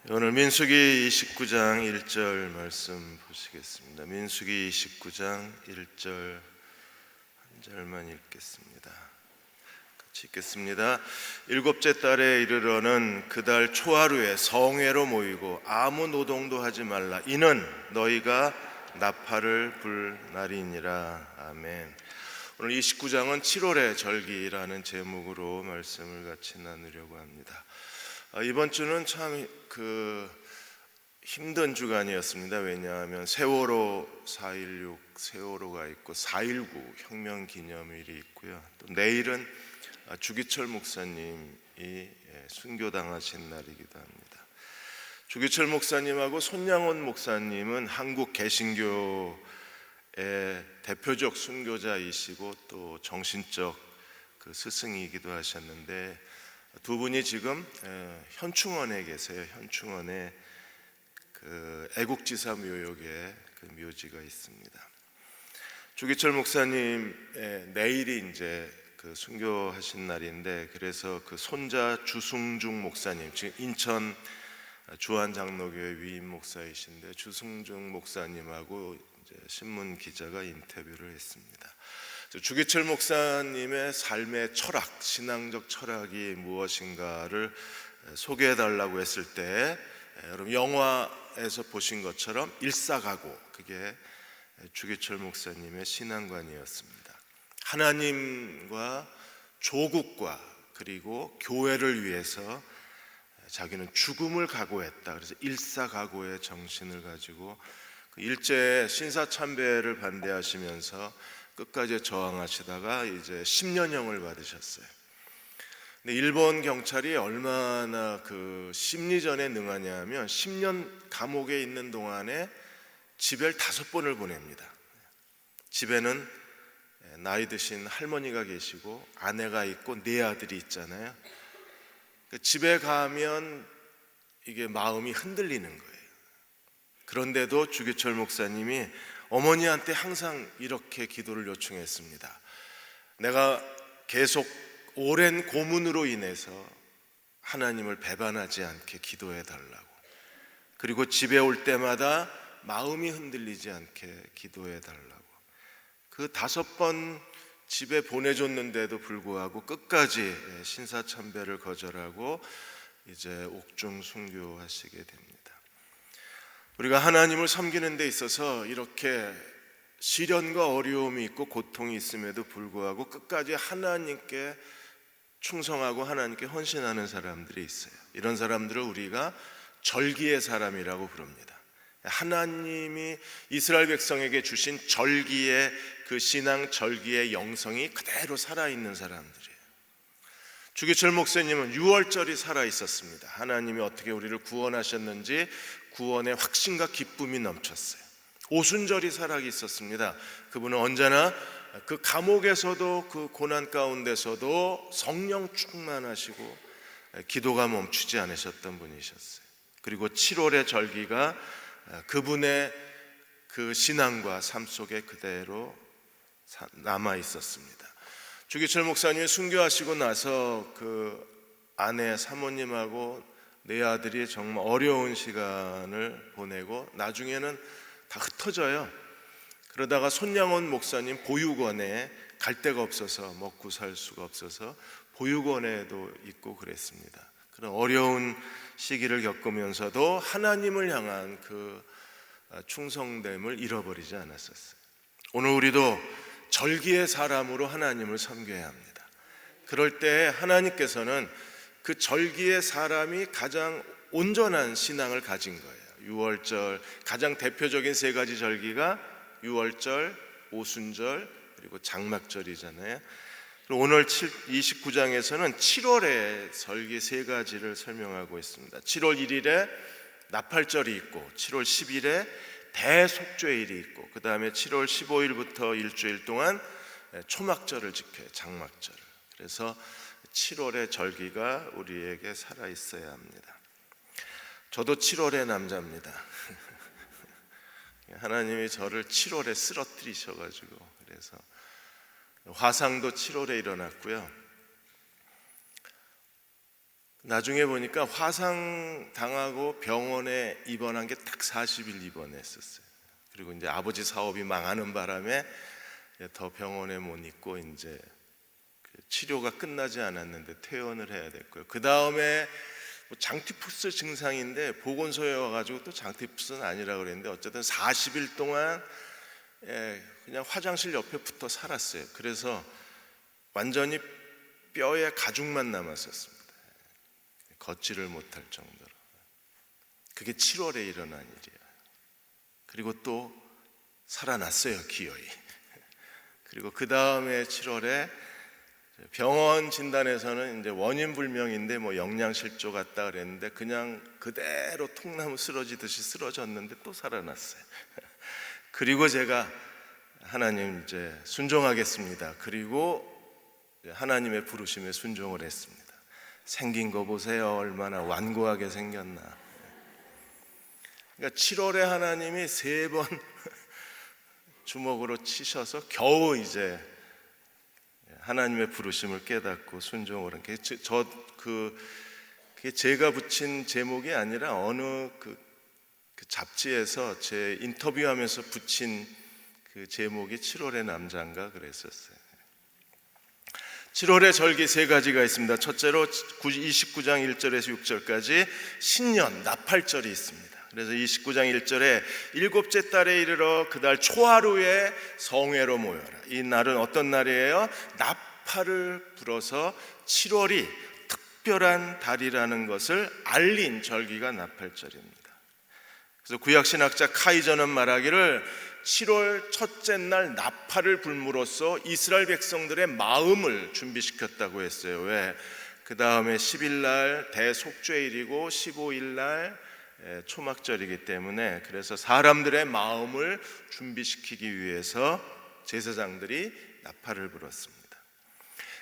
오늘 민수기 29장 1절 말씀 보시겠습니다. 민수기 29장 1절 한 절만 읽겠습니다. 같이 읽겠습니다. 일곱째 달에 이르러는 그 달 초하루에 성회로 모이고 아무 노동도 하지 말라. 이는 너희가 나팔을 불 날이니라. 아멘. 오늘 29장은 7월의 절기라는 제목으로 말씀을 같이 나누려고 합니다. 이번 주는 참 힘든 주간이었습니다. 왜냐하면 세월호 4.16 세월호가 있고 4.19 혁명 기념일이 있고요. 또 내일은 주기철 목사님이 순교당하신 날이기도 합니다. 주기철 목사님하고 손양원 목사님은 한국 개신교의 대표적 순교자이시고 또 정신적 스승이기도 하셨는데 두 분이 지금 현충원에 계세요. 현충원에 애국지사 묘역에 묘지가 있습니다. 주기철 목사님 내일이 이제 순교하신 날인데, 그래서 손자 주승중 목사님, 지금 인천 주한장로교회 위임 목사이신데 주승중 목사님하고 이제 신문 기자가 인터뷰를 했습니다. 주기철 목사님의 삶의 철학, 신앙적 철학이 무엇인가를 소개해 달라고 했을 때, 여러분 영화에서 보신 것처럼 일사가고, 그게 주기철 목사님의 신앙관이었습니다. 하나님과 조국과 그리고 교회를 위해서 자기는 죽음을 각오했다. 그래서 일사각오의 정신을 가지고 일제의 신사참배를 반대하시면서 끝까지 저항하시다가 이제 10년형을 받으셨어요. 근데 일본 경찰이 얼마나 심리전에 능하냐 하면 10년 감옥에 있는 동안에 집에 5번을 보냅니다. 집에는 나이 드신 할머니가 계시고 아내가 있고 4아들이 있잖아요. 집에 가면 이게 마음이 흔들리는 거예요. 그런데도 주기철 목사님이 어머니한테 항상 이렇게 기도를 요청했습니다. 내가 계속 오랜 고문으로 인해서 하나님을 배반하지 않게 기도해 달라고, 그리고 집에 올 때마다 마음이 흔들리지 않게 기도해 달라고. 5번 집에 보내줬는데도 불구하고 끝까지 신사참배를 거절하고 이제 옥중 순교하시게 됩니다. 우리가 하나님을 섬기는 데 있어서 이렇게 시련과 어려움이 있고 고통이 있음에도 불구하고 끝까지 하나님께 충성하고 하나님께 헌신하는 사람들이 있어요. 이런 사람들을 우리가 절기의 사람이라고 부릅니다. 하나님이 이스라엘 백성에게 주신 절기의 신앙, 절기의 영성이 그대로 살아있는 사람들이에요. 주기철 목사님은 6월절이 살아있었습니다. 하나님이 어떻게 우리를 구원하셨는지 구원의 확신과 기쁨이 넘쳤어요. 오순절이 살아있었습니다. 그분은 언제나 감옥에서도 고난 가운데서도 성령 충만하시고 기도가 멈추지 않으셨던 분이셨어요. 그리고 7월의 절기가 그분의 신앙과 삶 속에 그대로 남아 있었습니다. 주기철 목사님이 순교하시고 나서 아내 사모님하고 4아들이 정말 어려운 시간을 보내고 나중에는 다 흩어져요. 그러다가 손양원 목사님 보육원에 갈 데가 없어서, 먹고 살 수가 없어서 보육원에도 있고 그랬습니다. 그런 어려운 시기를 겪으면서도 하나님을 향한 충성됨을 잃어버리지 않았었어요. 오늘 우리도 절기의 사람으로 하나님을 섬겨야 합니다. 그럴 때 하나님께서는 그 절기의 사람이 가장 온전한 신앙을 가진 거예요. 6월절, 가장 대표적인 3가지 절기가 6월절, 오순절, 그리고 장막절이잖아요. 오늘 29장에서는 7월의 절기 3가지를 설명하고 있습니다. 7월 1일에 나팔절이 있고, 7월 10일에 대속죄일이 있고, 그 다음에 7월 15일부터 일주일 동안 초막절을 지켜요. 장막절. 그래서 7월의 절기가 우리에게 살아있어야 합니다. 저도 7월의 남자입니다. 하나님이 저를 7월에 쓰러뜨리셔가지고, 그래서 화상도 7월에 일어났고요. 나중에 보니까 화상 당하고 병원에 입원한 게 딱 40일 입원했었어요. 그리고 이제 아버지 사업이 망하는 바람에 더 병원에 못 있고 이제 치료가 끝나지 않았는데 퇴원을 해야 됐고요. 그 다음에 장티푸스 증상인데 보건소에 와가지고 또 장티푸스는 아니라고 그랬는데 어쨌든 40일 동안 그냥 화장실 옆에 붙어 살았어요. 그래서 완전히 뼈에 가죽만 남았었습니다. 걷지를 못할 정도로. 그게 7월에 일어난 일이에요. 그리고 또 살아났어요, 기어이. 그리고 그 다음에 7월에 병원 진단에서는 이제 원인 불명인데 뭐 영양실조 같다 그랬는데 그냥 그대로 통나무 쓰러지듯이 쓰러졌는데 또 살아났어요. 그리고 제가 하나님 이제 순종하겠습니다. 그리고 하나님의 부르심에 순종을 했습니다. 생긴 거 보세요. 얼마나 완고하게 생겼나. 그러니까 7월에 하나님이 3번 주먹으로 치셔서 겨우 이제 하나님의 부르심을 깨닫고 순종을 한 게 그게 제가 붙인 제목이 아니라 어느 그 잡지에서 제 인터뷰하면서 붙인 그 제목이 7월의 남자인가 그랬었어요. 7월의 절기 3가지가 있습니다. 첫째로 29장 1절에서 6절까지 신년 나팔절이 있습니다. 그래서 29장 1절에 7째 달에 이르러 그달 초하루에 성회로 모여라. 이 날은 어떤 날이에요? 나팔을 불어서 7월이 특별한 달이라는 것을 알린 절기가 나팔절입니다. 그래서 구약신학자 카이저는 말하기를 7월 첫째 날 나팔을 불므로써 이스라엘 백성들의 마음을 준비시켰다고 했어요. 왜? 그 다음에 10일 날 대속죄일이고 15일 날 초막절이기 때문에 그래서 사람들의 마음을 준비시키기 위해서 제사장들이 나팔을 불었습니다.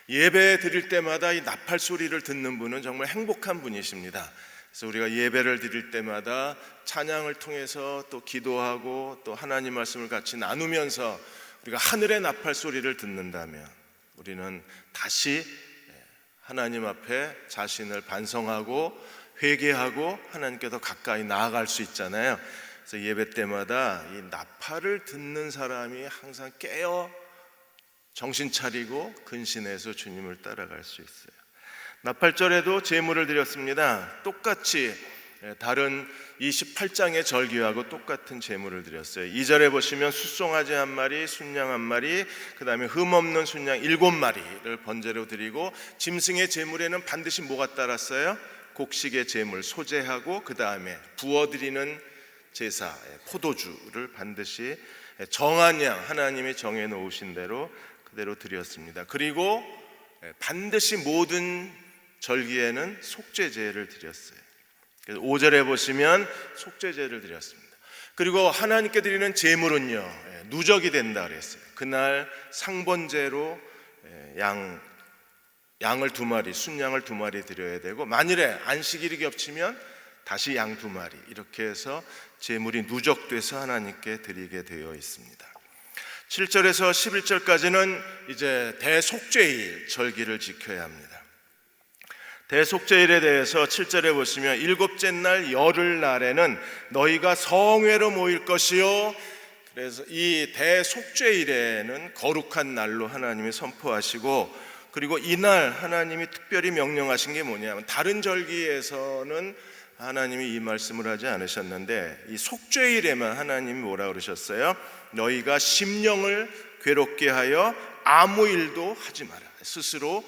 예배 드릴 때마다 이 나팔 소리를 듣는 분은 정말 행복한 분이십니다. 그래서 우리가 예배를 드릴 때마다 찬양을 통해서 또 기도하고 또 하나님 말씀을 같이 나누면서 우리가 하늘의 나팔 소리를 듣는다면 우리는 다시 하나님 앞에 자신을 반성하고 회개하고 하나님께 더 가까이 나아갈 수 있잖아요. 그래서 예배 때마다 이 나팔을 듣는 사람이 항상 깨어 정신 차리고 근신해서 주님을 따라갈 수 있어요. 나팔절에도 제물을 드렸습니다. 똑같이 다른 28장의 절기하고 똑같은 제물을 드렸어요. 2절에 보시면 숫송아지 1마리, 순양 1마리, 그 다음에 흠없는 순양 7마리를 번제로 드리고 짐승의 제물에는 반드시 뭐가 따랐어요? 곡식의 제물 소제하고 그 다음에 부어드리는 제사 포도주를 반드시 정한 양 하나님이 정해 놓으신 대로 그대로 드렸습니다. 그리고 반드시 모든 절기에는 속죄제를 드렸어요. 그래서 5절에 보시면 속죄제를 드렸습니다. 그리고 하나님께 드리는 제물은요 누적이 된다 그랬어요. 그날 상번제로 양을 2마리, 순양을 2마리 드려야 되고 만일에 안식일이 겹치면 다시 양 2마리 이렇게 해서 제물이 누적돼서 하나님께 드리게 되어 있습니다. 7절에서 11절까지는 이제 대속죄일 절기를 지켜야 합니다. 대속죄일에 대해서 7절에 보시면 7째 날 열흘날에는 너희가 성회로 모일 것이요. 그래서 이 대속죄일에는 거룩한 날로 하나님이 선포하시고 그리고 이날 하나님이 특별히 명령하신 게 뭐냐면 다른 절기에서는 하나님이 이 말씀을 하지 않으셨는데 이 속죄일에만 하나님이 뭐라 그러셨어요? 너희가 심령을 괴롭게 하여 아무 일도 하지 마라. 스스로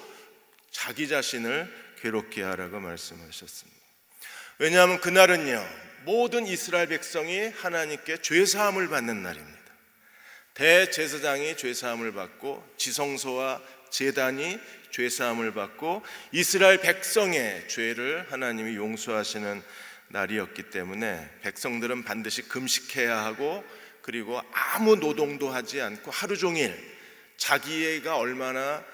자기 자신을 괴롭게 하라고 말씀하셨습니다. 왜냐하면 그날은요 모든 이스라엘 백성이 하나님께 죄사함을 받는 날입니다. 대제사장이 죄사함을 받고 지성소와 제단이 죄사함을 받고 이스라엘 백성의 죄를 하나님이 용서하시는 날이었기 때문에 백성들은 반드시 금식해야 하고 그리고 아무 노동도 하지 않고 하루 종일 자기가 얼마나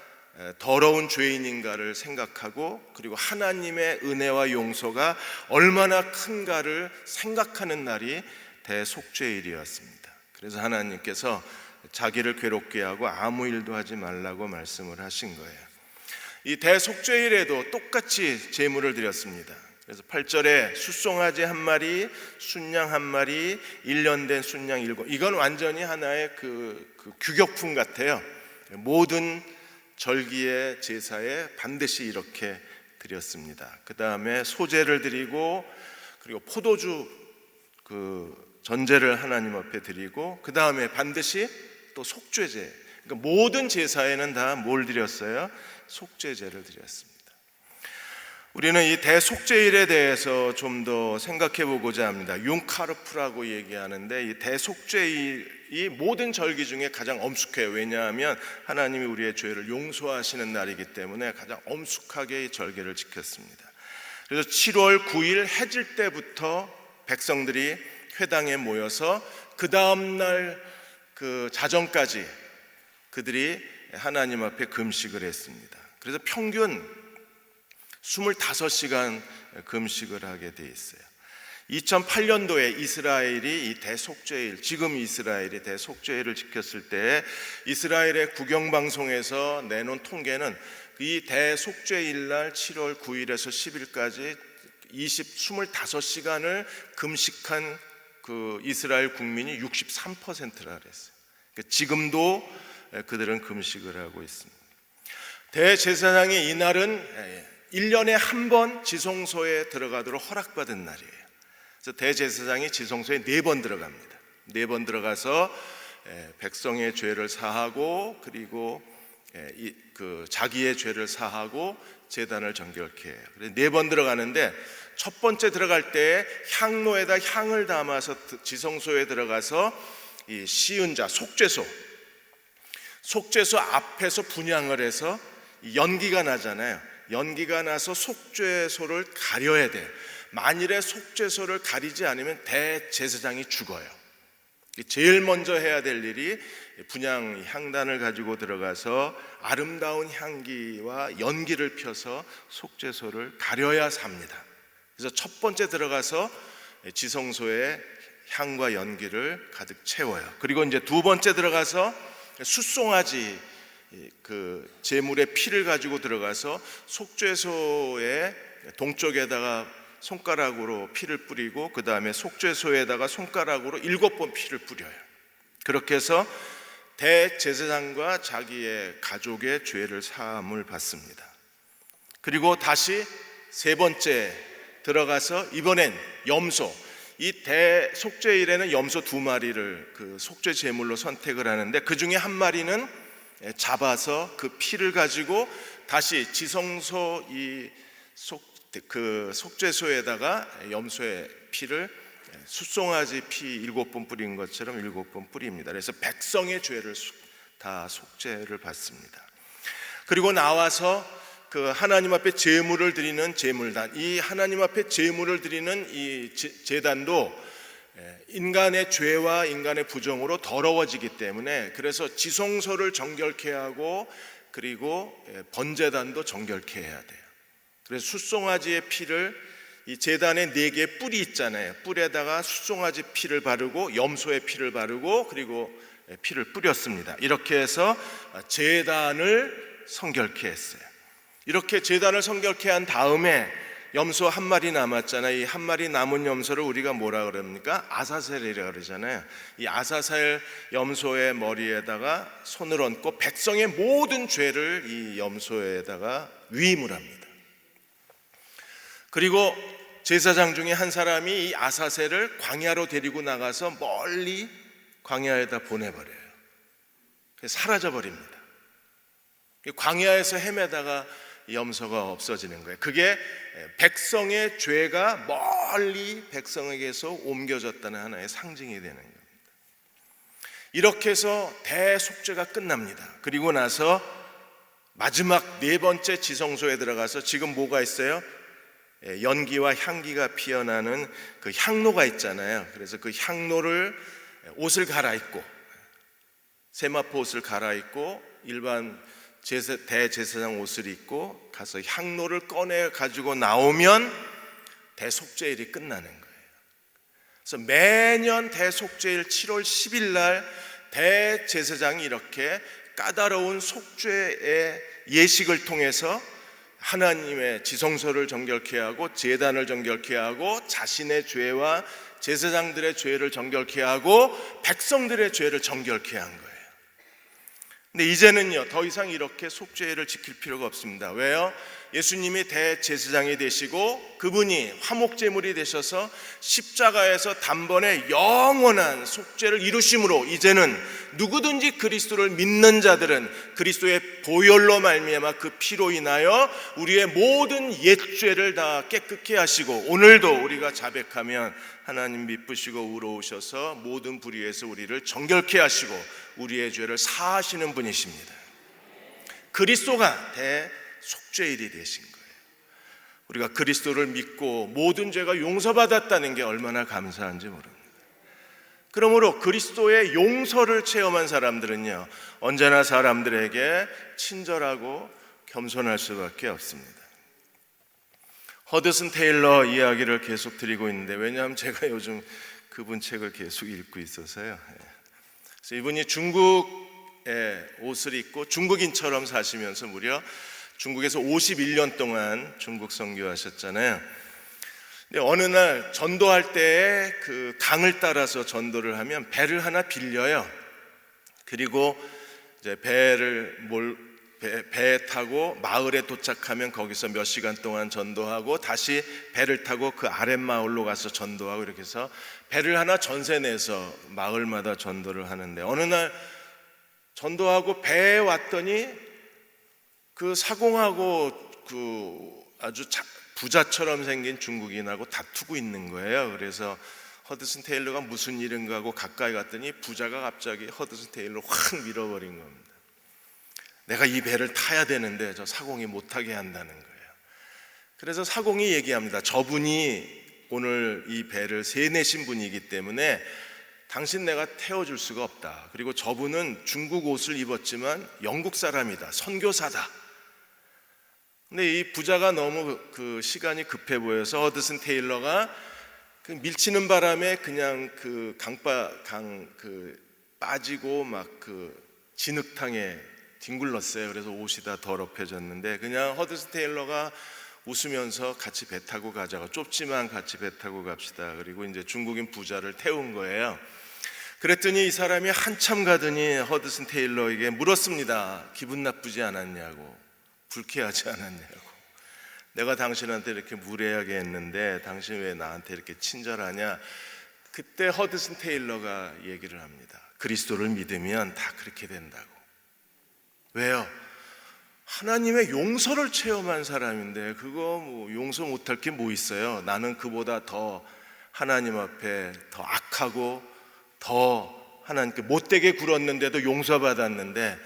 더러운 죄인인가를 생각하고 그리고 하나님의 은혜와 용서가 얼마나 큰가를 생각하는 날이 대속죄일이었습니다. 그래서 하나님께서 자기를 괴롭게 하고 아무 일도 하지 말라고 말씀을 하신 거예요. 이 대속죄일에도 똑같이 제물을 드렸습니다. 그래서 8절에 숫송아지 한 마리, 순양 한 마리, 1년 된 순양 7. 이건 완전히 하나의 그 규격품 같아요. 모든 절기의 제사에 반드시 이렇게 드렸습니다. 그 다음에 소제를 드리고, 그리고 포도주 전제를 하나님 앞에 드리고, 그 다음에 반드시 또 속죄제. 그러니까 모든 제사에는 다 뭘 드렸어요? 속죄제를 드렸습니다. 우리는 이 대속죄일에 대해서 좀 더 생각해 보고자 합니다. 융카르프라고 얘기하는데, 이 대속죄일이 모든 절기 중에 가장 엄숙해요. 왜냐하면 하나님이 우리의 죄를 용서하시는 날이기 때문에 가장 엄숙하게 이 절기를 지켰습니다. 그래서 7월 9일 해질 때부터 백성들이 회당에 모여서 그 다음날 그 자정까지 그들이 하나님 앞에 금식을 했습니다. 그래서 평균 25시간 금식을 하게 돼 있어요. 2008년도에 이스라엘이 이 대속죄일, 지금 이스라엘이 대속죄일을 지켰을 때 이스라엘의 국영방송에서 내놓은 통계는 이 대속죄일 날 7월 9일에서 10일까지 25시간을 금식한 그 이스라엘 국민이 63%라 그랬어요. 그러니까 지금도 그들은 금식을 하고 있습니다. 대제사장이 이날은 1년에 한 번 지성소에 들어가도록 허락받은 날이에요. 그래서 대제사장이 지성소에 4번 들어갑니다. 4번 들어가서 백성의 죄를 사하고, 그리고 자기의 죄를 사하고 제단을 정결케 해요. 그래서 4번 들어가는데, 첫 번째 들어갈 때 향로에다 향을 담아서 지성소에 들어가서 이 시은자, 속죄소 앞에서 분향을 해서 연기가 나잖아요. 연기가 나서 속죄소를 가려야 돼요. 만일에 속죄소를 가리지 않으면 대제사장이 죽어요. 제일 먼저 해야 될 일이 분향 향단을 가지고 들어가서 아름다운 향기와 연기를 펴서 속죄소를 가려야 삽니다. 그래서 첫 번째 들어가서 지성소에 향과 연기를 가득 채워요. 그리고 이제 두 번째 들어가서 숫송아지 그 제물의 피를 가지고 들어가서 속죄소의 동쪽에다가 손가락으로 피를 뿌리고, 그 다음에 속죄소에다가 손가락으로 7번 피를 뿌려요. 그렇게 해서 대제사장과 자기의 가족의 죄를 사함을 받습니다. 그리고 다시 세 번째 들어가서 이번엔 염소, 이 대속죄일에는 염소 2마리를 그 속죄 제물로 선택을 하는데, 그 중에 한 마리는 잡아서 그 피를 가지고 다시 지성소 그 속죄소에다가 염소의 피를 숫송아지 피 7번 뿌린 것처럼 7번 뿌립니다. 그래서 백성의 죄를 다 속죄를 받습니다. 그리고 나와서 그 하나님 앞에 제물을 드리는 제물단, 이 하나님 앞에 제물을 드리는 이 제단도 인간의 죄와 인간의 부정으로 더러워지기 때문에, 그래서 지성소를 정결케 하고, 그리고 번제단도 정결케 해야 돼요. 그래서 숫송아지의 피를 이 제단의 4개의 뿔이 있잖아요. 뿔에다가 숫송아지 피를 바르고 염소의 피를 바르고 그리고 피를 뿌렸습니다. 이렇게 해서 제단을 성결케 했어요. 이렇게 제단을 성결케 한 다음에 염소 한 마리 남았잖아요. 이 한 마리 남은 염소를 우리가 뭐라 그럽니까? 아사셀이라고 그러잖아요. 이 아사셀 염소의 머리에다가 손을 얹고 백성의 모든 죄를 이 염소에다가 위임을 합니다. 그리고 제사장 중에 한 사람이 이 아사셀을 광야로 데리고 나가서 멀리 광야에다 보내버려요. 사라져버립니다. 광야에서 헤매다가 염소가 없어지는 거예요. 그게 백성의 죄가 멀리 백성에게서 옮겨졌다는 하나의 상징이 되는 겁니다. 이렇게 해서 대속죄가 끝납니다. 그리고 나서 마지막 4번째 지성소에 들어가서 지금 뭐가 있어요? 연기와 향기가 피어나는 그 향로가 있잖아요. 그래서 그 향로를 옷을 갈아입고, 세마포 옷을 갈아입고 일반 대제사장 옷을 입고 가서 향로를 꺼내 가지고 나오면 대속죄일이 끝나는 거예요. 그래서 매년 대속죄일 7월 10일 날 대제사장이 이렇게 까다로운 속죄의 예식을 통해서 하나님의 지성소를 정결케 하고 제단을 정결케 하고 자신의 죄와 제사장들의 죄를 정결케 하고 백성들의 죄를 정결케 한 거예요. 근데 이제는요, 더 이상 이렇게 속죄를 지킬 필요가 없습니다. 왜요? 예수님이 대제사장이 되시고 그분이 화목제물이 되셔서 십자가에서 단번에 영원한 속죄를 이루심으로 이제는 누구든지 그리스도를 믿는 자들은 그리스도의 보혈로 말미암아 그 피로 인하여 우리의 모든 옛죄를 다 깨끗게 하시고 오늘도 우리가 자백하면 하나님 미쁘시고 의로우셔서 모든 불의에서 우리를 정결케 하시고 우리의 죄를 사하시는 분이십니다. 그리스도가 속죄일이 되신 거예요. 우리가 그리스도를 믿고 모든 죄가 용서받았다는 게 얼마나 감사한지 모릅니다. 그러므로 그리스도의 용서를 체험한 사람들은요, 언제나 사람들에게 친절하고 겸손할 수밖에 없습니다. 허드슨 테일러 이야기를 계속 드리고 있는데, 왜냐하면 제가 요즘 그분 책을 계속 읽고 있어서요. 그래서 이분이 중국의 옷을 입고 중국인처럼 사시면서 무려 중국에서 51년 동안 중국 선교하셨잖아요. 근데 어느 날 전도할 때 그 강을 따라서 전도를 하면 배를 하나 빌려요. 그리고 이제 배에 타고 마을에 도착하면 거기서 몇 시간 동안 전도하고 다시 배를 타고 그 아랫마을로 가서 전도하고 이렇게 해서 배를 하나 전세 내서 마을마다 전도를 하는데, 어느 날 전도하고 배에 왔더니 그 사공하고 그 아주 부자처럼 생긴 중국인하고 다투고 있는 거예요. 그래서 허드슨 테일러가 무슨 일인가 하고 가까이 갔더니 부자가 갑자기 허드슨 테일러를 확 밀어버린 겁니다. 내가 이 배를 타야 되는데 저 사공이 못하게 한다는 거예요. 그래서 사공이 얘기합니다. 저분이 오늘 이 배를 세내신 분이기 때문에 당신 내가 태워줄 수가 없다. 그리고 저분은 중국 옷을 입었지만 영국 사람이다. 선교사다. 근데 이 부자가 너무 그 시간이 급해 보여서 허드슨 테일러가 그 밀치는 바람에 그냥 그 빠지고 막 그 진흙탕에 뒹굴렀어요. 그래서 옷이 다 더럽혀졌는데 그냥 허드슨 테일러가 웃으면서 같이 배 타고 가자고, 좁지만 같이 배 타고 갑시다. 그리고 이제 중국인 부자를 태운 거예요. 그랬더니 이 사람이 한참 가더니 허드슨 테일러에게 물었습니다. 기분 나쁘지 않았냐고, 불쾌하지 않았냐고. 내가 당신한테 이렇게 무례하게 했는데 당신 왜 나한테 이렇게 친절하냐. 그때 허드슨 테일러가 얘기를 합니다. 그리스도를 믿으면 다 그렇게 된다고. 왜요? 하나님의 용서를 체험한 사람인데 그거 뭐 용서 못할 게 뭐 있어요. 나는 그보다 더 하나님 앞에 더 악하고 더 하나님께 못되게 굴었는데도 용서받았는데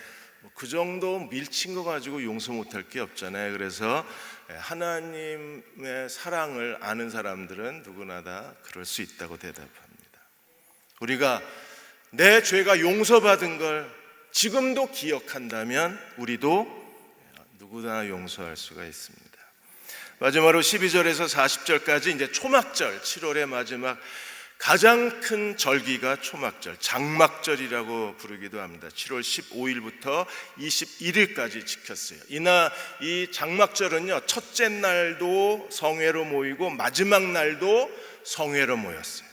그 정도 밀친 거 가지고 용서 못할 게 없잖아요. 그래서 하나님의 사랑을 아는 사람들은 누구나 다 그럴 수 있다고 대답합니다. 우리가 내 죄가 용서받은 걸 지금도 기억한다면 우리도 누구나 용서할 수가 있습니다. 마지막으로 12절에서 40절까지 이제 초막절, 7월의 마지막 가장 큰 절기가 초막절, 장막절이라고 부르기도 합니다. 7월 15일부터 21일까지 지켰어요. 이 장막절은요, 첫째 날도 성회로 모이고 마지막 날도 성회로 모였어요.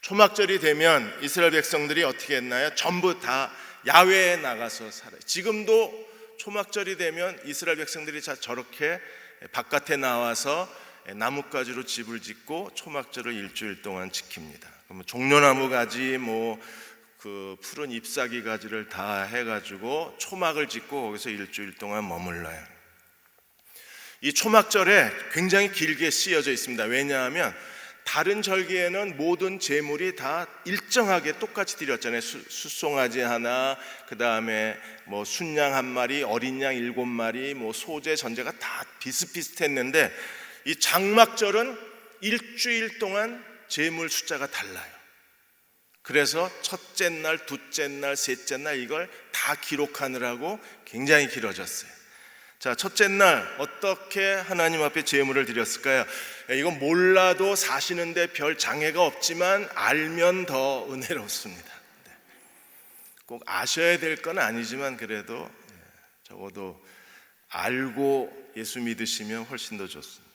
초막절이 되면 이스라엘 백성들이 어떻게 했나요? 전부 다 야외에 나가서 살아요. 지금도 초막절이 되면 이스라엘 백성들이 저렇게 바깥에 나와서 나뭇가지로 집을 짓고 초막절을 일주일 동안 지킵니다. 그러면 종려나무 가지, 그 푸른 잎사귀 가지를 다 해가지고 초막을 짓고 거기서 일주일 동안 머물러요. 이 초막절에 굉장히 길게 쓰여져 있습니다. 왜냐하면 다른 절기에는 모든 제물이 다 일정하게 똑같이 드렸잖아요. 숫송아지 하나, 그 다음에 순양 한 마리, 어린 양 7마리, 소제, 전제가 다 비슷비슷했는데 이 장막절은 일주일 동안 제물 숫자가 달라요. 그래서 첫째 날, 둘째 날, 셋째 날 이걸 다 기록하느라고 굉장히 길어졌어요. 자, 첫째 날 어떻게 하나님 앞에 제물을 드렸을까요? 이건 몰라도 사시는데 별 장애가 없지만 알면 더 은혜롭습니다. 꼭 아셔야 될 건 아니지만 그래도 적어도 알고 예수 믿으시면 훨씬 더 좋습니다.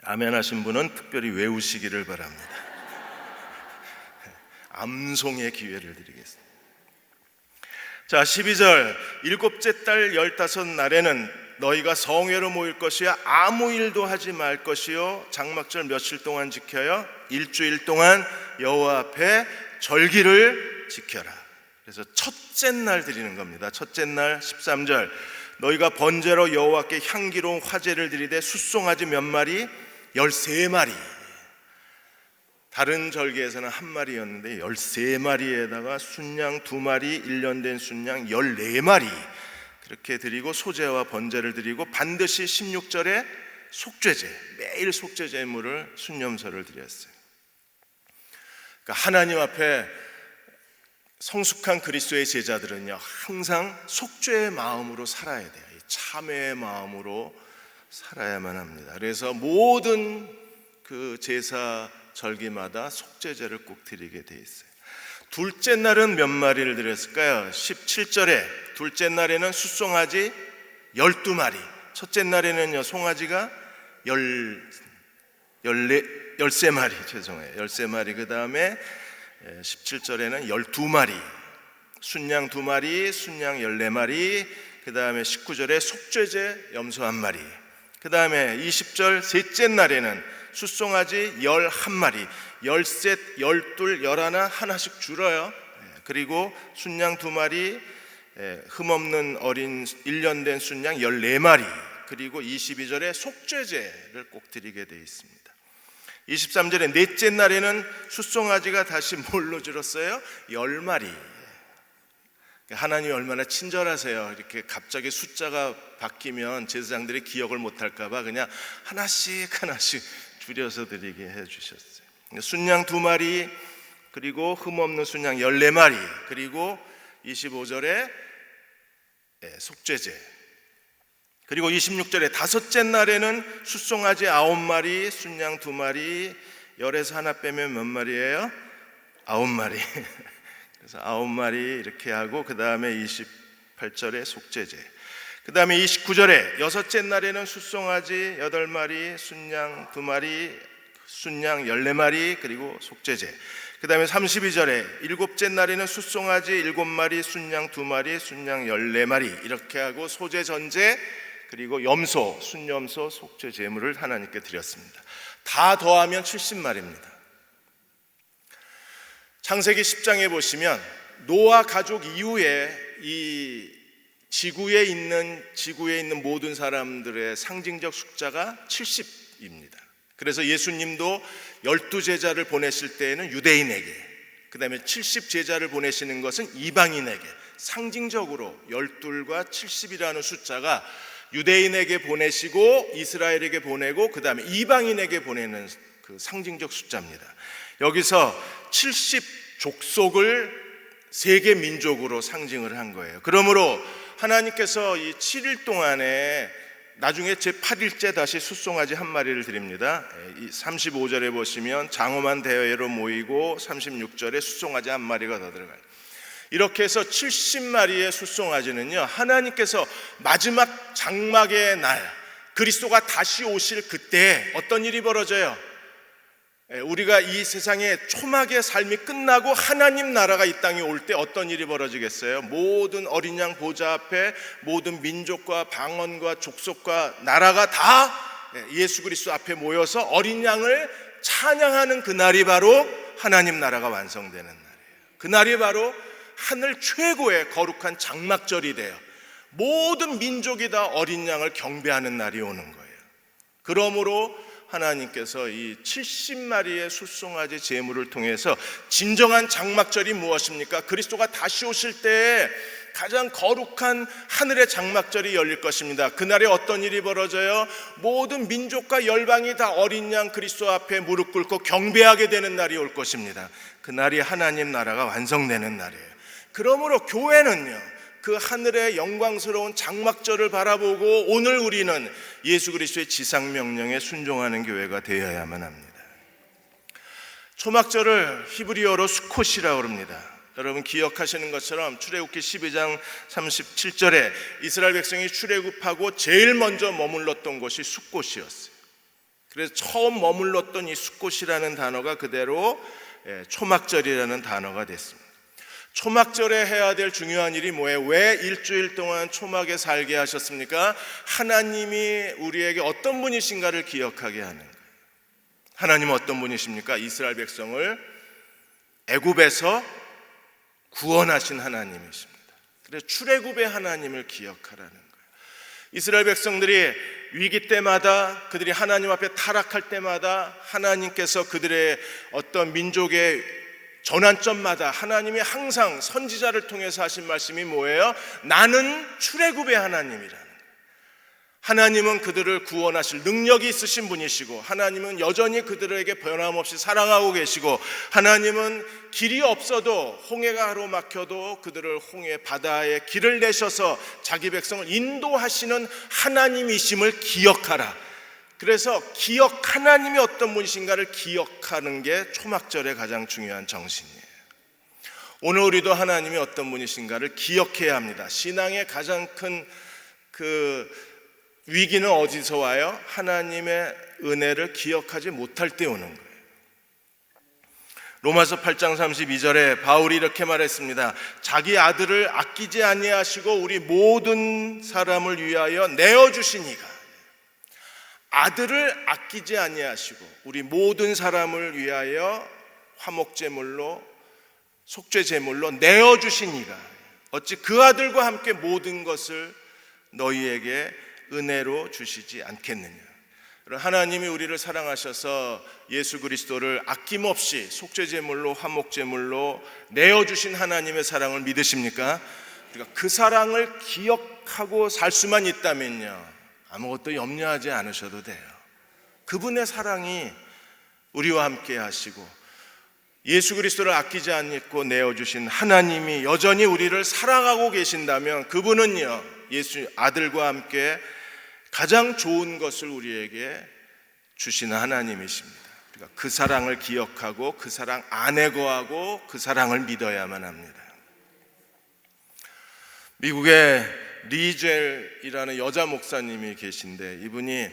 아멘 하신 분은 특별히 외우시기를 바랍니다. 암송의 기회를 드리겠습니다. 자, 12절, 일곱째 달 15날에는 너희가 성회로 모일 것이요 아무 일도 하지 말 것이요 장막절 며칠 동안 지켜요 일주일 동안 여호와 앞에 절기를 지켜라. 그래서 첫째 날 드리는 겁니다. 첫째 날 13절, 너희가 번제로 여호와께 향기로운 화제를 드리되 숫송아지 몇 마리? 13마리. 다른 절기에서는 한 마리였는데 13마리에다가 순양 2마리, 1년 된 순양 14마리 그렇게 드리고 소제와 번제를 드리고 반드시 16절에 속죄제, 매일 속죄 제물을 순념서를 드렸어요. 그러니까 하나님 앞에 성숙한 그리스도의 제자들은요 항상 속죄의 마음으로 살아야 돼요. 참회의 마음으로 살아야만 합니다. 그래서 모든 그 제사 절기마다 속죄제를 꼭 드리게 돼 있어요. 둘째 날은 몇 마리를 드렸을까요? 17절에 둘째 날에는 숫송아지 12마리, 첫째 날에는요 송아지가 13마리, 죄송해요. 13마리. 그 다음에 17절에는 12마리, 순양 2마리, 순양 14마리. 그 다음에 19절에 속죄제 염소 1마리. 그 다음에 20절 셋째 날에는 숫송아지 11마리, 13, 12, 11 하나씩 줄어요. 그리고 순양 2마리, 흠없는 어린 1년 된 순양 14마리. 그리고 22절에 속죄제를 꼭 드리게 되어 있습니다. 23절에 넷째 날에는 숫송아지가 다시 뭘로 줄었어요? 10마리. 하나님이 얼마나 친절하세요. 이렇게 갑자기 숫자가 바뀌면 제사장들이 기억을 못할까 봐 그냥 하나씩 하나씩 줄여서 드리게 해주셨어요. 순양 2마리, 그리고 흠없는 순양 14마리, 그리고 25절에 속죄제, 그리고 26절에 다섯째 날에는 숫송아지 9마리, 순양 2마리, 열에서 하나 빼면 몇 마리예요? 9마리. 그래서 9마리 이렇게 하고, 그 다음에 28절에 속죄제, 그 다음에 29절에 여섯째 날에는 숫송아지 8마리, 순양 2마리, 순양 14마리, 그리고 속죄제. 그 다음에 32절에 일곱째 날에는 숫송아지 7마리, 순양 2마리, 순양 14마리 이렇게 하고 소제, 전제, 그리고 염소, 순염소, 속죄 제물을 하나님께 드렸습니다. 다 더하면 70마리입니다. 창세기 10장에 보시면 노아 가족 이후에 이 지구에 있는 모든 사람들의 상징적 숫자가 70입니다. 그래서 예수님도 12제자를 보내실 때에는 유대인에게, 그 다음에 70제자를 보내시는 것은 이방인에게, 상징적으로 12과 70이라는 숫자가 유대인에게 보내시고 이스라엘에게 보내고 그 다음에 이방인에게 보내는 그 상징적 숫자입니다. 여기서 70족속을 세계 민족으로 상징을 한 거예요. 그러므로 하나님께서 이 7일 동안에 나중에 제8일째 다시 숫송아지 1마리를 드립니다. 35절에 보시면 장엄한 대회로 모이고 36절에 숫송아지 1마리가 더 들어가요. 이렇게 해서 70마리의 숫송아지는요, 하나님께서 마지막 장막의 날 그리스도가 다시 오실 그때 어떤 일이 벌어져요? 우리가 이 세상의 초막의 삶이 끝나고 하나님 나라가 이 땅에 올 때 어떤 일이 벌어지겠어요? 모든 어린 양 보좌 앞에 모든 민족과 방언과 족속과 나라가 다 예수 그리스도 앞에 모여서 어린 양을 찬양하는 그날이 바로 하나님 나라가 완성되는 날이에요. 그날이 바로 하늘 최고의 거룩한 장막절이 돼요. 모든 민족이 다 어린 양을 경배하는 날이 오는 거예요. 그러므로 하나님께서 이 70마리의 숫송아지 제물을 통해서 진정한 장막절이 무엇입니까? 그리스도가 다시 오실 때 가장 거룩한 하늘의 장막절이 열릴 것입니다. 그날에 어떤 일이 벌어져요? 모든 민족과 열방이 다 어린 양 그리스도 앞에 무릎 꿇고 경배하게 되는 날이 올 것입니다. 그날이 하나님 나라가 완성되는 날이에요. 그러므로 교회는요, 그 하늘의 영광스러운 장막절을 바라보고 오늘 우리는 예수 그리스도의 지상명령에 순종하는 교회가 되어야만 합니다. 초막절을 히브리어로 수콧이라고 합니다. 여러분 기억하시는 것처럼 출애굽기 12장 37절에 이스라엘 백성이 출애굽하고 제일 먼저 머물렀던 곳이 숫곳이었어요. 그래서 처음 머물렀던 이 숫곳이라는 단어가 그대로 초막절이라는 단어가 됐습니다. 초막절에 해야 될 중요한 일이 뭐예요? 왜 일주일 동안 초막에 살게 하셨습니까? 하나님이 우리에게 어떤 분이신가를 기억하게 하는 거예요. 하나님은 어떤 분이십니까? 이스라엘 백성을 애굽에서 구원하신 하나님이십니다. 그래서 출애굽의 하나님을 기억하라는 거예요. 이스라엘 백성들이 위기 때마다, 그들이 하나님 앞에 타락할 때마다 하나님께서 그들의 어떤 민족의 전환점마다 하나님이 항상 선지자를 통해서 하신 말씀이 뭐예요? 나는 출애굽의 하나님이라는. 하나님은 그들을 구원하실 능력이 있으신 분이시고, 하나님은 여전히 그들에게 변함없이 사랑하고 계시고, 하나님은 길이 없어도 홍해가 가로막혀도 그들을 홍해 바다에 길을 내셔서 자기 백성을 인도하시는 하나님이심을 기억하라. 그래서 하나님이 어떤 분이신가를 기억하는 게 초막절의 가장 중요한 정신이에요. 오늘 우리도 하나님이 어떤 분이신가를 기억해야 합니다. 신앙의 가장 큰 위기는 어디서 와요? 하나님의 은혜를 기억하지 못할 때 오는 거예요. 로마서 8장 32절에 바울이 이렇게 말했습니다. 자기 아들을 아끼지 아니하시고 우리 모든 사람을 위하여 내어주시니가. 아들을 아끼지 아니하시고 우리 모든 사람을 위하여 화목제물로 속죄제물로 내어주시니가. 어찌 그 아들과 함께 모든 것을 너희에게 은혜로 주시지 않겠느냐. 하나님이 우리를 사랑하셔서 예수 그리스도를 아낌없이 속죄제물로 화목제물로 내어주신 하나님의 사랑을 믿으십니까? 그러니까 그 사랑을 기억하고 살 수만 있다면요, 아무것도 염려하지 않으셔도 돼요. 그분의 사랑이 우리와 함께 하시고 예수 그리스도를 아끼지 않고 내어주신 하나님이 여전히 우리를 사랑하고 계신다면 그분은요, 예수 아들과 함께 가장 좋은 것을 우리에게 주시는 하나님이십니다. 그러니까 그 사랑을 기억하고 그 사랑 안에 거하고 그 사랑을 믿어야만 합니다. 미국에 리젤이라는 여자 목사님이 계신데, 이분이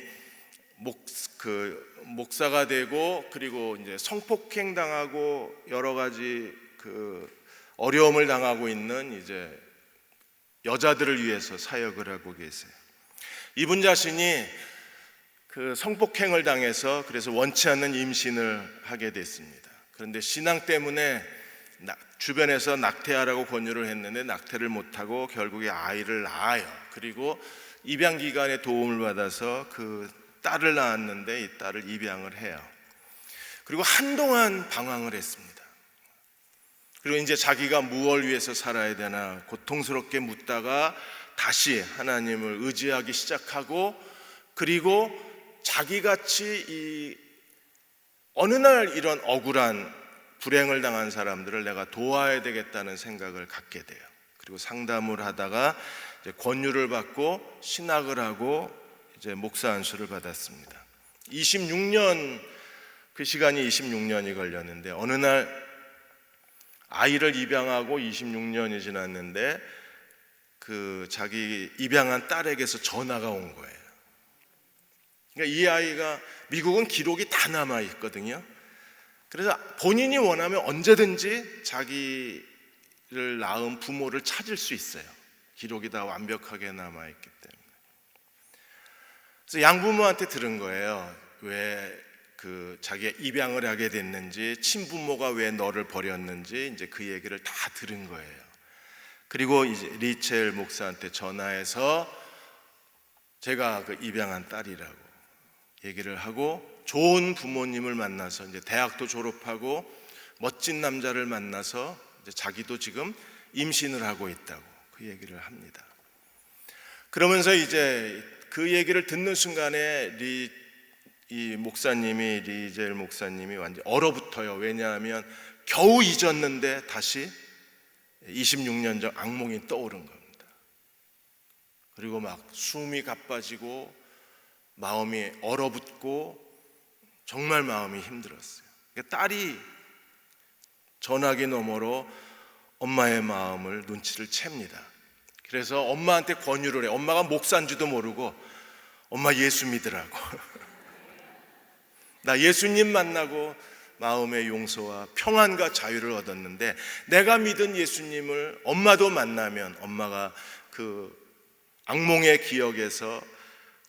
목사가 되고 그리고 이제 성폭행 당하고 여러 가지 어려움을 당하고 있는 이제 여자들을 위해서 사역을 하고 계세요. 이분 자신이 성폭행을 당해서 그래서 원치 않는 임신을 하게 됐습니다. 그런데 신앙 때문에 주변에서 낙태하라고 권유를 했는데 낙태를 못하고 결국에 아이를 낳아요. 그리고 입양기관의 도움을 받아서 그 딸을 낳았는데 이 딸을 입양을 해요. 그리고 한동안 방황을 했습니다. 그리고 이제 자기가 무엇을 위해서 살아야 되나 고통스럽게 묻다가 다시 하나님을 의지하기 시작하고, 그리고 자기같이 어느 날 이런 억울한 불행을 당한 사람들을 내가 도와야 되겠다는 생각을 갖게 돼요. 그리고 상담을 하다가 이제 권유를 받고 신학을 하고 이제 목사 안수를 받았습니다. 26년, 그 시간이 26년이 걸렸는데 어느 날 아이를 입양하고 26년이 지났는데 자기 입양한 딸에게서 전화가 온 거예요. 그러니까 이 아이가, 미국은 기록이 다 남아 있거든요. 그래서 본인이 원하면 언제든지 자기를 낳은 부모를 찾을 수 있어요. 기록이 다 완벽하게 남아 있기 때문에. 그래서 양부모한테 들은 거예요. 왜 자기가 입양을 하게 됐는지, 친부모가 왜 너를 버렸는지 이제 그 얘기를 다 들은 거예요. 그리고 이제 리첼 목사한테 전화해서 제가 입양한 딸이라고 얘기를 하고, 좋은 부모님을 만나서 이제 대학도 졸업하고 멋진 남자를 만나서 이제 자기도 지금 임신을 하고 있다고 그 얘기를 합니다. 그러면서 이제 그 얘기를 듣는 순간에 리젤 목사님이 완전 얼어붙어요. 왜냐하면 겨우 잊었는데 다시 26년 전 악몽이 떠오른 겁니다. 그리고 막 숨이 가빠지고 마음이 얼어붙고 정말 마음이 힘들었어요. 그러니까 딸이 전화기 너머로 엄마의 마음을 눈치를 챕니다. 그래서 엄마한테 권유를 해. 엄마가 목사인지도 모르고 엄마 예수 믿으라고. 나 예수님 만나고 마음의 용서와 평안과 자유를 얻었는데 내가 믿은 예수님을 엄마도 만나면 엄마가 그 악몽의 기억에서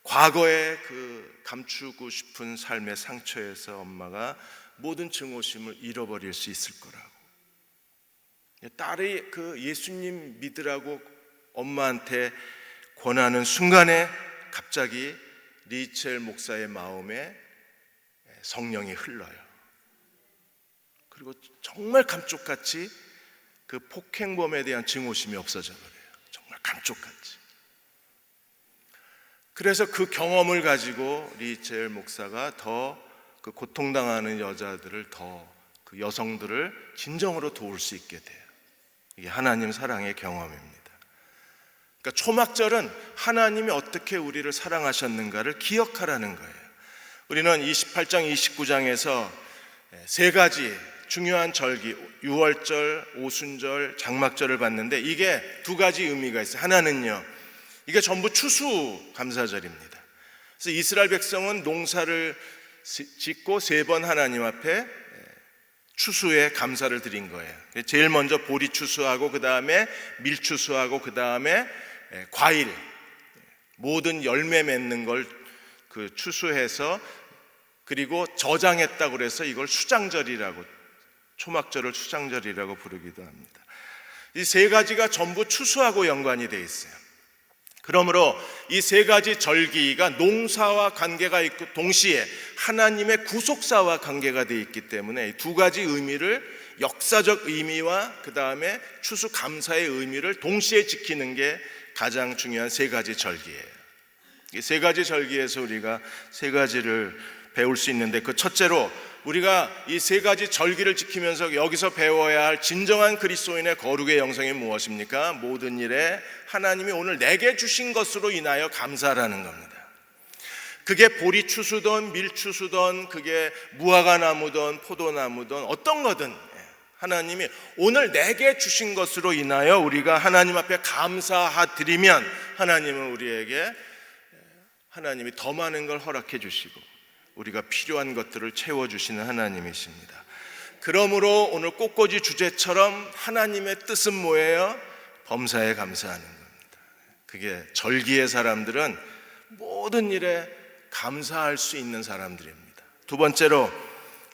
과거의 그 감추고 싶은 삶의 상처에서 엄마가 모든 증오심을 잃어버릴 수 있을 거라고. 딸이 그 예수님 믿으라고 엄마한테 권하는 순간에 갑자기 리첼 목사의 마음에 성령이 흘러요. 그리고 정말 감쪽같이 그 폭행범에 대한 증오심이 없어져 버려요. 정말 감쪽같이. 그래서 그 경험을 가지고 리첼 목사가 더 그 고통당하는 여자들을 더 그 여성들을 진정으로 도울 수 있게 돼요. 이게 하나님 사랑의 경험입니다. 그러니까 초막절은 하나님이 어떻게 우리를 사랑하셨는가를 기억하라는 거예요. 우리는 28장, 29장에서 세 가지 중요한 절기, 유월절, 오순절, 장막절을 봤는데 이게 두 가지 의미가 있어요. 하나는요, 이게 전부 추수감사절입니다. 그래서 이스라엘 백성은 농사를 짓고 세 번 하나님 앞에 추수에 감사를 드린 거예요. 제일 먼저 보리 추수하고 그 다음에 밀 추수하고 그 다음에 과일, 모든 열매 맺는 걸 그 추수해서 그리고 저장했다고 그래서 이걸 수장절이라고, 초막절을 수장절이라고 부르기도 합니다. 이 세 가지가 전부 추수하고 연관이 되어 있어요. 그러므로 이 세 가지 절기가 농사와 관계가 있고 동시에 하나님의 구속사와 관계가 되어 있기 때문에 두 가지 의미를, 역사적 의미와 그 다음에 추수 감사의 의미를 동시에 지키는 게 가장 중요한 세 가지 절기예요. 이 세 가지 절기에서 우리가 세 가지를 배울 수 있는데, 그 첫째로 우리가 이 세 가지 절기를 지키면서 여기서 배워야 할 진정한 그리스도인의 거룩의 영성이 무엇입니까? 모든 일에 하나님이 오늘 내게 주신 것으로 인하여 감사라는 겁니다. 그게 보리 추수든 밀 추수든 그게 무화과 나무든 포도나무든 어떤 거든 하나님이 오늘 내게 주신 것으로 인하여 우리가 하나님 앞에 감사드리면 하나님은 우리에게, 하나님이 더 많은 걸 허락해 주시고 우리가 필요한 것들을 채워주시는 하나님이십니다. 그러므로 오늘 꽃꽂이 주제처럼 하나님의 뜻은 뭐예요? 범사에 감사하는 겁니다. 그게 절기의 사람들은 모든 일에 감사할 수 있는 사람들입니다. 두 번째로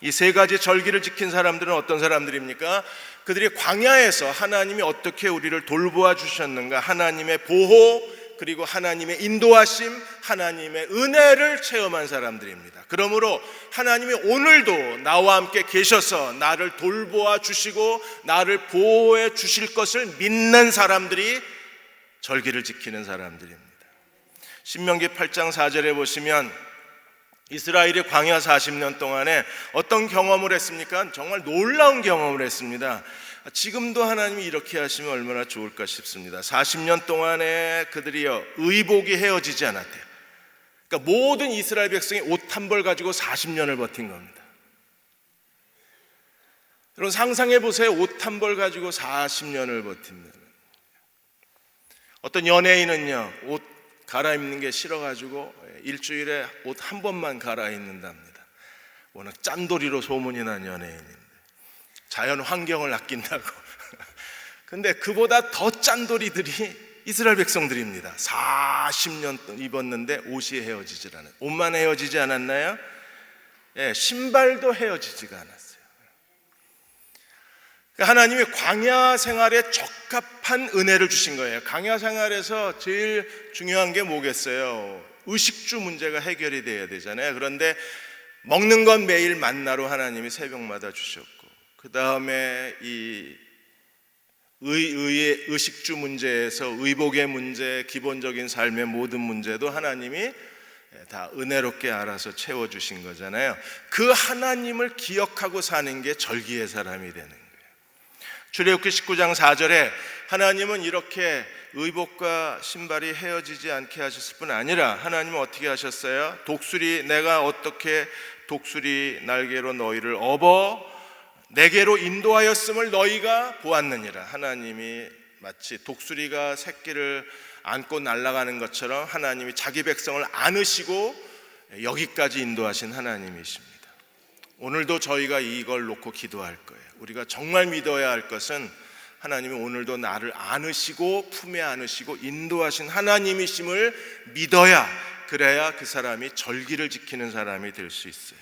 이 세 가지 절기를 지킨 사람들은 어떤 사람들입니까? 그들이 광야에서 하나님이 어떻게 우리를 돌보아 주셨는가, 하나님의 보호 그리고 하나님의 인도하심, 하나님의 은혜를 체험한 사람들입니다. 그러므로 하나님이 오늘도 나와 함께 계셔서 나를 돌보아 주시고 나를 보호해 주실 것을 믿는 사람들이 절기를 지키는 사람들입니다. 신명기 8장 4절에 보시면 이스라엘이 광야 40년 동안에 어떤 경험을 했습니까? 정말 놀라운 경험을 했습니다. 지금도 하나님이 이렇게 하시면 얼마나 좋을까 싶습니다. 40년 동안에 그들이 의복이 헤어지지 않았대요. 그러니까 모든 이스라엘 백성이 옷 한 벌 가지고 40년을 버틴 겁니다. 여러분 상상해 보세요. 옷 한 벌 가지고 40년을 버틴다는. 어떤 연예인은요, 옷 갈아입는 게 싫어가지고 일주일에 옷 한 번만 갈아입는답니다. 워낙 짠돌이로 소문이 난 연예인인데 자연 환경을 아낀다고. 근데 그보다 더 짠돌이들이 이스라엘 백성들입니다. 40년 입었는데 옷이 헤어지질 않아요. 옷만 헤어지지 않았나요? 신발도 헤어지지가 않았어요. 하나님이 광야 생활에 적합한 은혜를 주신 거예요. 광야 생활에서 제일 중요한 게 뭐겠어요? 의식주 문제가 해결이 돼야 되잖아요. 그런데 먹는 건 매일 만나로 하나님이 새벽마다 주셨고, 그 다음에 이 의식주 문제에서 의복의 문제, 기본적인 삶의 모든 문제도 하나님이 다 은혜롭게 알아서 채워주신 거잖아요. 그 하나님을 기억하고 사는 게 절기의 사람이 되는 거예요. 출애굽기 19장 4절에 하나님은 이렇게 의복과 신발이 헤어지지 않게 하셨을 뿐 아니라 하나님은 어떻게 하셨어요? 내가 어떻게 독수리 날개로 너희를 업어 내게로 인도하였음을 너희가 보았느니라. 하나님이 마치 독수리가 새끼를 안고 날아가는 것처럼 하나님이 자기 백성을 안으시고 여기까지 인도하신 하나님이십니다. 오늘도 저희가 이걸 놓고 기도할 거예요. 우리가 정말 믿어야 할 것은 하나님이 오늘도 나를 안으시고 품에 안으시고 인도하신 하나님이심을 믿어야, 그래야 그 사람이 절기를 지키는 사람이 될 수 있어요.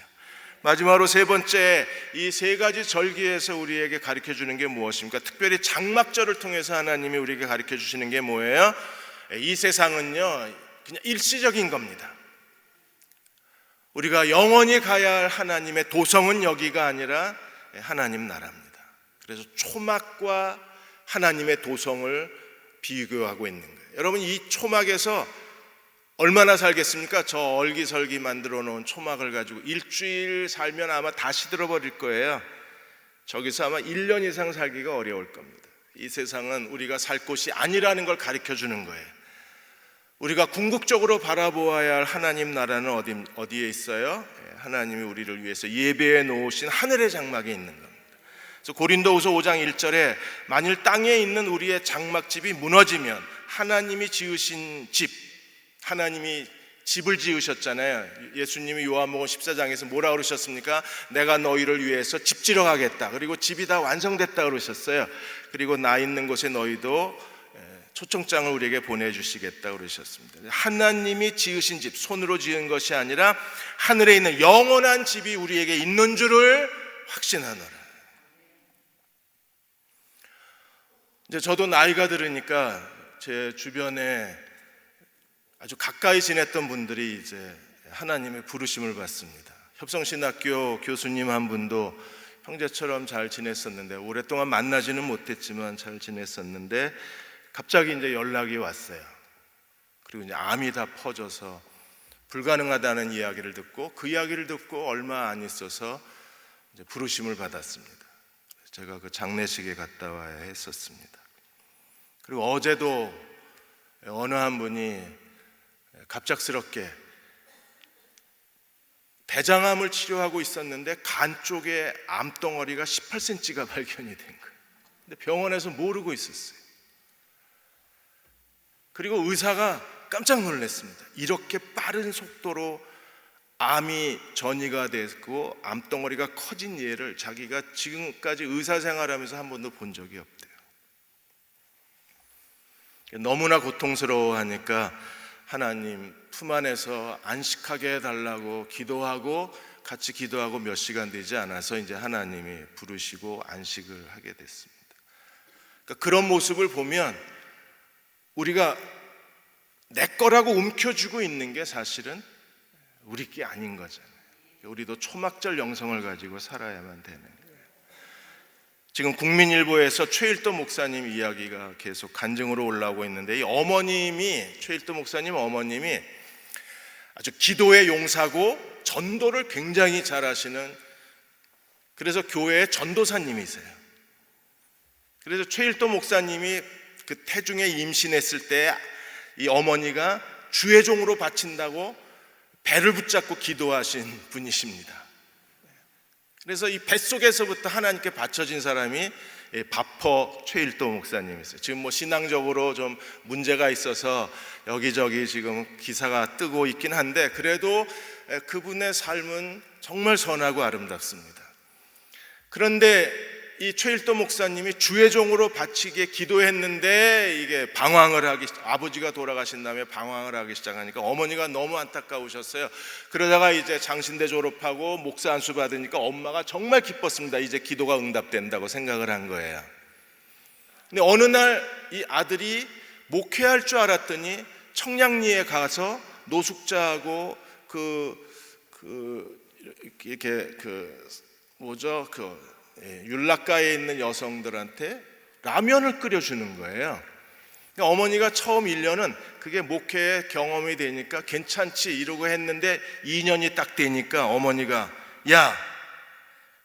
마지막으로 세 번째, 이 세 가지 절기에서 우리에게 가르쳐 주는 게 무엇입니까? 특별히 장막절을 통해서 하나님이 우리에게 가르쳐 주시는 게 뭐예요? 이 세상은요 그냥 일시적인 겁니다. 우리가 영원히 가야 할 하나님의 도성은 여기가 아니라 하나님 나라입니다. 그래서 초막과 하나님의 도성을 비교하고 있는 거예요. 여러분, 이 초막에서 얼마나 살겠습니까? 저 얼기설기 만들어 놓은 초막을 가지고 일주일 살면 아마 다 시들어버릴 거예요. 저기서 아마 1년 이상 살기가 어려울 겁니다. 이 세상은 우리가 살 곳이 아니라는 걸 가르쳐 주는 거예요. 우리가 궁극적으로 바라보아야 할 하나님 나라는 어디에 있어요? 하나님이 우리를 위해서 예배해 놓으신 하늘의 장막에 있는 겁니다. 그래서 고린도후서 5장 1절에 만일 땅에 있는 우리의 장막집이 무너지면 하나님이 지으신 집, 하나님이 집을 지으셨잖아요. 예수님이 요한복음 14장에서 뭐라 그러셨습니까? 내가 너희를 위해서 집 지러 가겠다. 그리고 집이 다 완성됐다 그러셨어요. 그리고 나 있는 곳에 너희도 초청장을 우리에게 보내주시겠다 그러셨습니다. 하나님이 지으신 집, 손으로 지은 것이 아니라 하늘에 있는 영원한 집이 우리에게 있는 줄을 확신하노라. 이제 저도 나이가 들으니까 제 주변에 아주 가까이 지냈던 분들이 이제 하나님의 부르심을 받습니다. 협성신학교 교수님 한 분도 형제처럼 잘 지냈었는데, 오랫동안 만나지는 못했지만 잘 지냈었는데 갑자기 이제 연락이 왔어요. 그리고 이제 암이 다 퍼져서 불가능하다는 이야기를 듣고, 그 이야기를 듣고 얼마 안 있어서 이제 부르심을 받았습니다. 제가 그 장례식에 갔다 와야 했었습니다. 그리고 어제도 어느 한 분이 갑작스럽게 대장암을 치료하고 있었는데 간 쪽에 암덩어리가 18cm가 발견이 된 거예요. 근데 병원에서 모르고 있었어요. 그리고 의사가 깜짝 놀랐습니다. 이렇게 빠른 속도로 암이 전이가 됐고 암덩어리가 커진 예를 자기가 지금까지 의사 생활하면서 한 번도 본 적이 없대요. 너무나 고통스러워하니까 하나님 품 안에서 안식하게 해달라고 기도하고, 같이 기도하고 몇 시간 되지 않아서 이제 하나님이 부르시고 안식을 하게 됐습니다. 그러니까 그런 모습을 보면 우리가 내 거라고 움켜쥐고 있는 게 사실은 우리 게 아닌 거잖아요. 우리도 초막절 영성을 가지고 살아야만 되는 거예요. 지금 국민일보에서 최일도 목사님 이야기가 계속 간증으로 올라오고 있는데, 이 어머님이, 최일도 목사님 어머님이 아주 기도의 용사고 전도를 굉장히 잘하시는, 그래서 교회의 전도사님이세요. 그래서 최일도 목사님이 그 태중에 임신했을 때 이 어머니가 주의 종으로 바친다고 배를 붙잡고 기도하신 분이십니다. 그래서 이 뱃속에서부터 하나님께 바쳐진 사람이 바퍼 최일도 목사님이세요. 지금 뭐 신앙적으로 좀 문제가 있어서 여기저기 지금 기사가 뜨고 있긴 한데, 그래도 그분의 삶은 정말 선하고 아름답습니다. 그런데 이 최일도 목사님이 주의 종으로 바치게 기도했는데 이게 아버지가 돌아가신 다음에 방황을 하기 시작하니까 어머니가 너무 안타까우셨어요. 그러다가 이제 장신대 졸업하고 목사 안수 받으니까 엄마가 정말 기뻤습니다. 이제 기도가 응답된다고 생각을 한 거예요. 근데 어느 날 이 아들이 목회할 줄 알았더니 청량리에 가서 노숙자하고 율락가에 있는 여성들한테 라면을 끓여주는 거예요. 그러니까 어머니가 처음 1년은 그게 목회의 경험이 되니까 괜찮지 이러고 했는데 2년이 딱 되니까 어머니가, 야,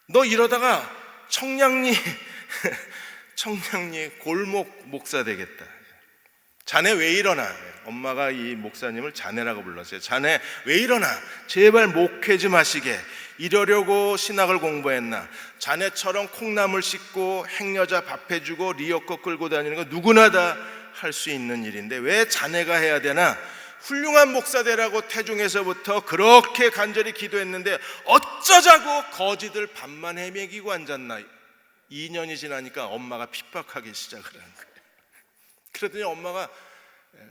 너 이러다가 청량리 골목 목사 되겠다. 자네 왜 일어나? 엄마가 이 목사님을 자네라고 불렀어요. 자네 왜 일어나? 제발 목회 좀 하시게. 이러려고 신학을 공부했나? 자네처럼 콩나물 씻고 행여자 밥 해주고 리어커 끌고 다니는 거 누구나 다 할 수 있는 일인데 왜 자네가 해야 되나? 훌륭한 목사 되라고 태중에서부터 그렇게 간절히 기도했는데 어쩌자고 거지들 밥만 헤매기고 앉았나? 2년이 지나니까 엄마가 핍박하기 시작을 한 거예요. 그러더니 엄마가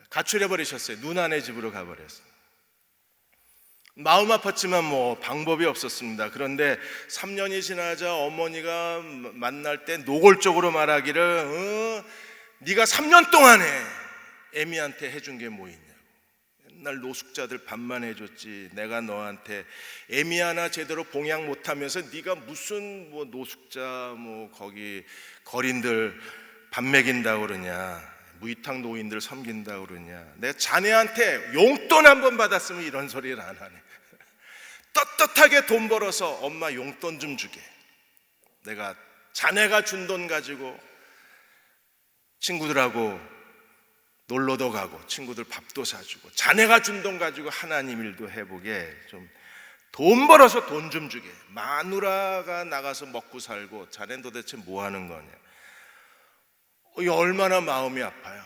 가출해버리셨어요. 누나네 집으로 가버렸어요. 마음 아팠지만 뭐 방법이 없었습니다. 그런데 3년이 지나자 어머니가 만날 때 노골적으로 말하기를 네가 3년 동안에 애미한테 해준 게 뭐 있냐고. 맨날 노숙자들 밥만 해줬지. 내가 너한테 애미 하나 제대로 봉양 못하면서 네가 무슨 뭐 노숙자 뭐 거기 거린들 밥 먹인다고 그러냐, 무이탁 노인들 섬긴다고 그러냐. 내가 자네한테 용돈 한 번 받았으면 이런 소리를 안 하네. 떳떳하게 돈 벌어서 엄마 용돈 좀 주게. 내가 자네가 준 돈 가지고 친구들하고 놀러도 가고 친구들 밥도 사주고 자네가 준 돈 가지고 하나님 일도 해보게. 좀 돈 벌어서 돈 좀 주게. 마누라가 나가서 먹고 살고 자네는 도대체 뭐 하는 거냐. 이게 얼마나 마음이 아파요.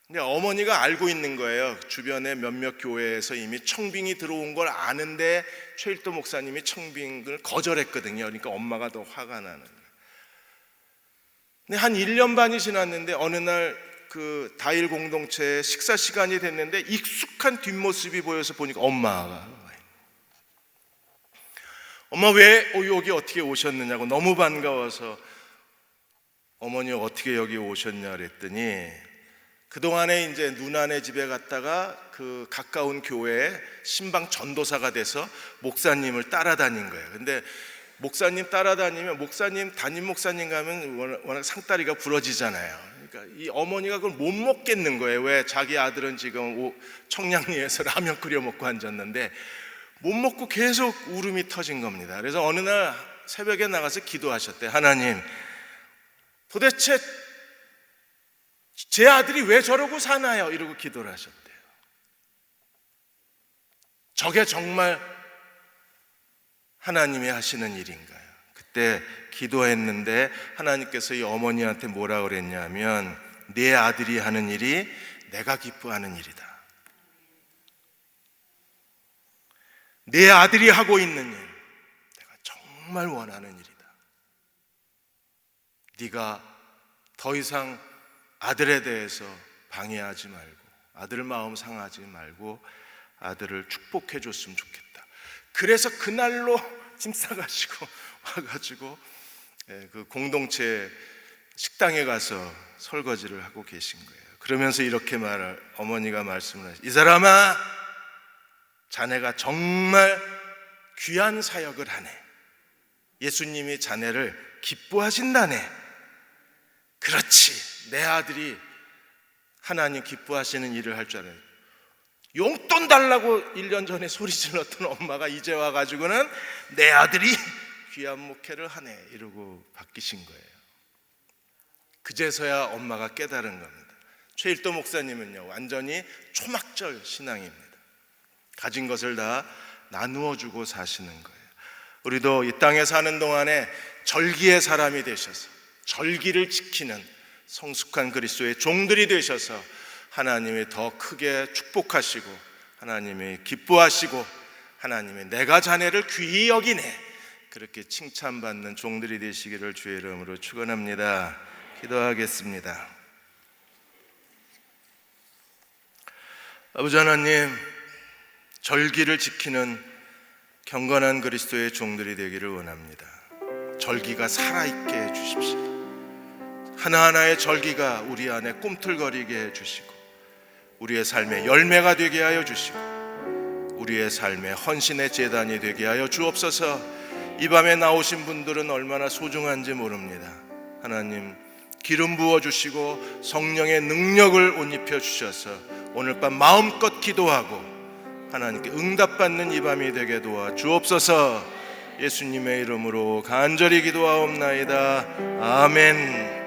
근데 어머니가 알고 있는 거예요. 주변에 몇몇 교회에서 이미 청빙이 들어온 걸 아는데 최일도 목사님이 청빙을 거절했거든요. 그러니까 엄마가 더 화가 나는 거예요. 근데 한 1년 반이 지났는데 어느 날 그 다일 공동체 식사 시간이 됐는데 익숙한 뒷모습이 보여서 보니까 엄마 왜 여기 어떻게 오셨느냐고 너무 반가워서 어머니 어떻게 여기 오셨냐 그랬더니 그동안에 이제 누나네 집에 갔다가 그 가까운 교회에 신방 전도사가 돼서 목사님을 따라다닌 거예요. 근데 목사님 따라다니면 목사님 담임 목사님 가면 워낙 상다리가 부러지잖아요. 그러니까 이 어머니가 그걸 못 먹겠는 거예요. 왜? 자기 아들은 지금 청량리에서 라면 끓여 먹고 앉았는데 못 먹고 계속 울음이 터진 겁니다. 그래서 어느 날 새벽에 나가서 기도하셨대요. 하나님, 도대체 제 아들이 왜 저러고 사나요? 이러고 기도를 하셨대요. 저게 정말 하나님이 하시는 일인가요? 그때 기도했는데 하나님께서 이 어머니한테 뭐라 그랬냐면 내 아들이 하는 일이 내가 기뻐하는 일이다. 내 아들이 하고 있는 일, 내가 정말 원하는 일이다. 네가 더 이상 아들에 대해서 방해하지 말고 아들 마음 상하지 말고 아들을 축복해 줬으면 좋겠다. 그래서 그날로 짐 싸가지고 와가지고 그 공동체 식당에 가서 설거지를 하고 계신 거예요. 그러면서 이렇게 어머니가 말씀을 하시죠. 이 사람아, 자네가 정말 귀한 사역을 하네. 예수님이 자네를 기뻐하신다네. 그렇지, 내 아들이 하나님 기뻐하시는 일을 할 줄 알아요. 용돈 달라고 1년 전에 소리 질렀던 엄마가 이제 와가지고는 내 아들이 귀한 목회를 하네 이러고 바뀌신 거예요. 그제서야 엄마가 깨달은 겁니다. 최일도 목사님은요 완전히 초막절 신앙입니다. 가진 것을 다 나누어 주고 사시는 거예요. 우리도 이 땅에 사는 동안에 절기의 사람이 되셔서 절기를 지키는 성숙한 그리스도의 종들이 되셔서 하나님이 더 크게 축복하시고 하나님이 기뻐하시고 하나님이 내가 자네를 귀히 여기네 그렇게 칭찬받는 종들이 되시기를 주의 이름으로 축원합니다. 기도하겠습니다. 아버지 하나님, 절기를 지키는 경건한 그리스도의 종들이 되기를 원합니다. 절기가 살아있게 해주십시오. 하나하나의 절기가 우리 안에 꿈틀거리게 해주시고 우리의 삶의 열매가 되게 하여 주시고 우리의 삶의 헌신의 제단이 되게 하여 주옵소서. 이 밤에 나오신 분들은 얼마나 소중한지 모릅니다. 하나님, 기름 부어주시고 성령의 능력을 옷 입혀 주셔서 오늘 밤 마음껏 기도하고 하나님께 응답받는 이 밤이 되게 도와 주옵소서. 예수님의 이름으로 간절히 기도하옵나이다. 아멘.